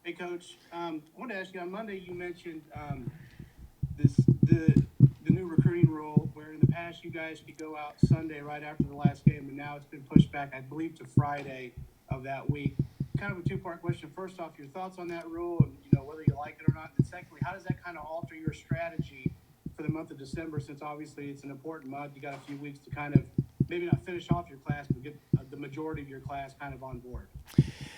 Hey, Coach. I wanted to ask you on Monday. You mentioned this the new recruiting rule, where in the past you guys could go out Sunday right after the last game, and now it's been pushed back, I believe, to Friday of that week. Kind of a two-part question. First off, your thoughts on that rule, and whether you like it or not. And secondly, how does that kind of alter your strategy for the month of December? Since obviously it's an important month, you got a few weeks to kind of maybe not finish off your class, but get the majority of your class kind of on board.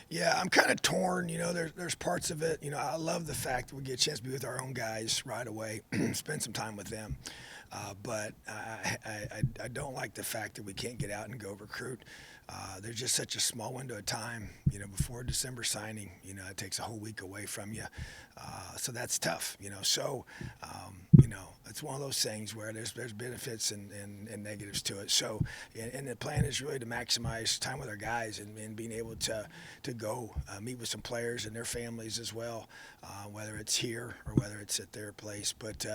Yeah, I'm kind of torn. There's parts of it. I love the fact that we get a chance to be with our own guys right away, spend some time with them. But I don't like the fact that we can't get out and go recruit. There's just such a small window of time, before December signing. It takes a whole week away from you, so that's tough. It's one of those things where there's benefits and negatives to it. So, and the plan is really to maximize time with our guys and being able to go meet with some players and their families as well, whether it's here or whether it's at their place. But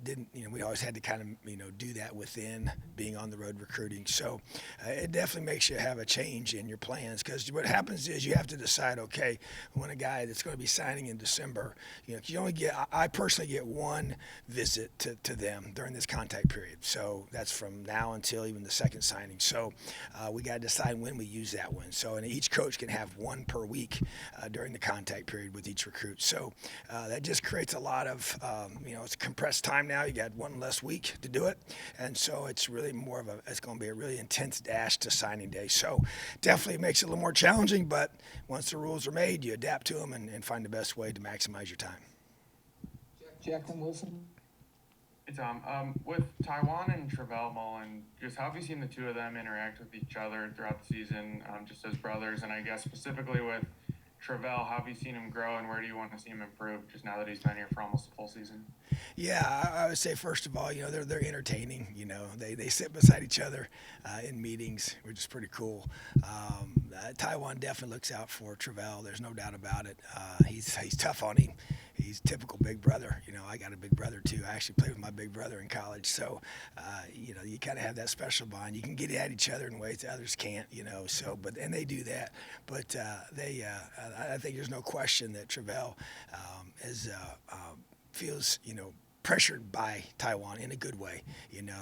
didn't we always had to kind of do that within being on the road recruiting. So it definitely makes you have a change in your plans, because what happens is you have to decide, okay, when a guy that's going to be signing in December, you only get, I personally get one visit to them during this contact period. So that's from now until even the second signing. So we got to decide when we use that one. So, and each coach can have one per week during the contact period with each recruit. So that just creates a lot of, it's a compressed time now. You got one less week to do it. And so it's really more of it's going to be a really intense dash to signing day. So definitely makes it a little more challenging, but once the rules are made, you adapt to them and find the best way to maximize your time. Jacqueline Wilson. Hey Tom, with Taiwan and Travell Mullen, just how have you seen the two of them interact with each other throughout the season, just as brothers? And I guess specifically with Travell, how have you seen him grow, and where do you want to see him improve just now that he's been here for almost a full season? Yeah, I would say first of all, they're entertaining. They sit beside each other in meetings, which is pretty cool. Taiwan definitely looks out for Travell. There's no doubt about it. He's tough on him. He's typical big brother. I got a big brother too. I actually played with my big brother in college, so you kind of have that special bond. You can get at each other in ways that others can't. So and they do that. But I think there's no question that Travell is. Feels pressured by Taiwan in a good way,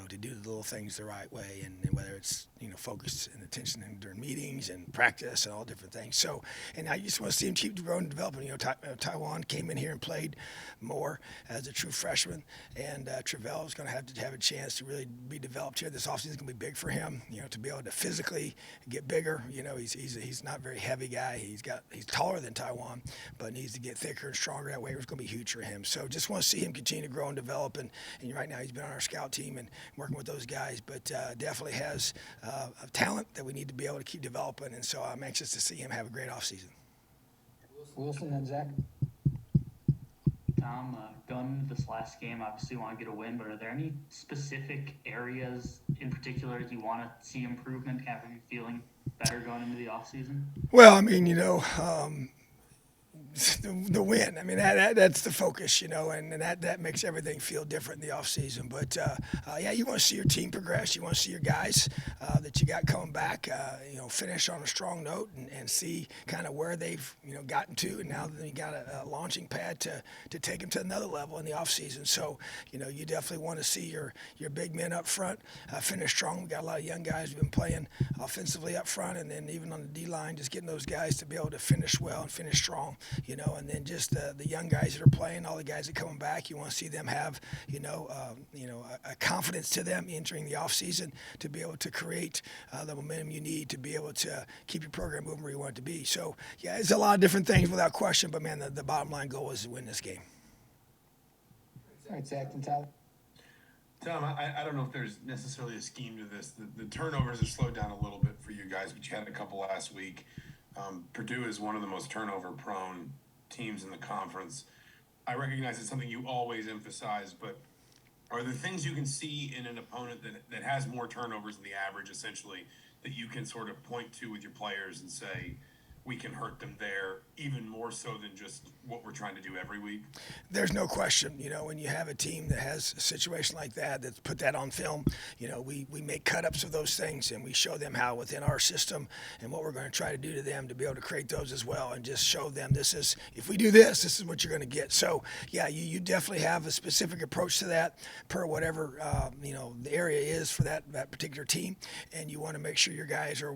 to do the little things the right way, and whether it's focus and attention during meetings and practice and all different things. So, and I just want to see him keep growing and developing. Taiwan came in here and played more as a true freshman, and Travell is going to have a chance to really be developed here. This offseason is going to be big for him, to be able to physically get bigger. He's not a very heavy guy. He's taller than Taiwan, but needs to get thicker and stronger. That way, it's going to be huge for him. So, just want to see him continue to grow and develop. And right now, he's been on our scout team and working with those guys, but definitely has of talent that we need to be able to keep developing. And so I'm anxious to see him have a great offseason. Wilson and Zach. Tom, going into this last game, obviously you want to get a win, but are there any specific areas in particular you want to see improvement, kind of feeling better going into the offseason? Well, I mean, the win. I mean, that's the focus, and that makes everything feel different in the off season. But yeah, you want to see your team progress. You want to see your guys that you got coming back, finish on a strong note and see kind of where they've gotten to, and now you got a launching pad to take them to another level in the off season. So you definitely want to see your big men up front finish strong. We got a lot of young guys who've been playing offensively up front, and then even on the D line, just getting those guys to be able to finish well and finish strong. And then just the young guys that are playing, all the guys that are coming back, you want to see them have, a confidence to them entering the off season to be able to create the momentum you need to be able to keep your program moving where you want it to be. So, yeah, it's a lot of different things without question, but man, the bottom line goal is to win this game. All right, Zach and Tyler. Tom, I don't know if there's necessarily a scheme to this. The turnovers have slowed down a little bit for you guys, but you had a couple last week. Purdue is one of the most turnover-prone teams in the conference. I recognize it's something you always emphasize, but are there things you can see in an opponent that has more turnovers than the average, essentially, that you can sort of point to with your players and say, we can hurt them there even more so than just what we're trying to do every week? There's no question, when you have a team that has a situation like that, that's put that on film, we make cut-ups of those things and we show them how within our system and what we're going to try to do to them to be able to create those as well and just show them if we do this is what you're going to get. So, yeah, you definitely have a specific approach to that per whatever, the area is for that particular team. And you want to make sure your guys are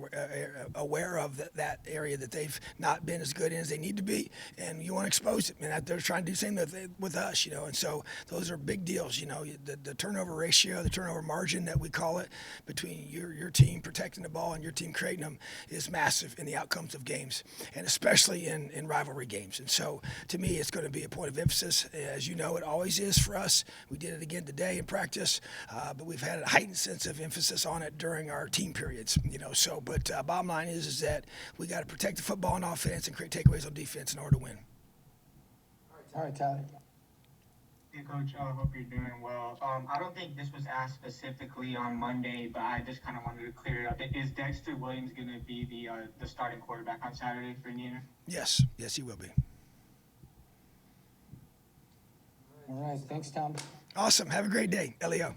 aware of that area that they've not been as good in as they need to be, and you want to expose it. And they're trying to do the same with us, and so those are big deals. The turnover ratio, the turnover margin that we call it, between your team protecting the ball and your team creating them is massive in the outcomes of games, and especially in rivalry games. And so, to me, it's going to be a point of emphasis. As you know, it always is for us. We did it again today in practice, but we've had a heightened sense of emphasis on it during our team periods. But bottom line is that we got to protect the football on offense and create takeaways on defense in order to win. All right, Tyler. Hey, Coach, I hope you're doing well. I don't think this was asked specifically on Monday, but I just kind of wanted to clear it up. Is Dexter Williams going to be the starting quarterback on Saturday for Indiana? Yes, he will be. All right, thanks, Tom. Awesome. Have a great day, Leo.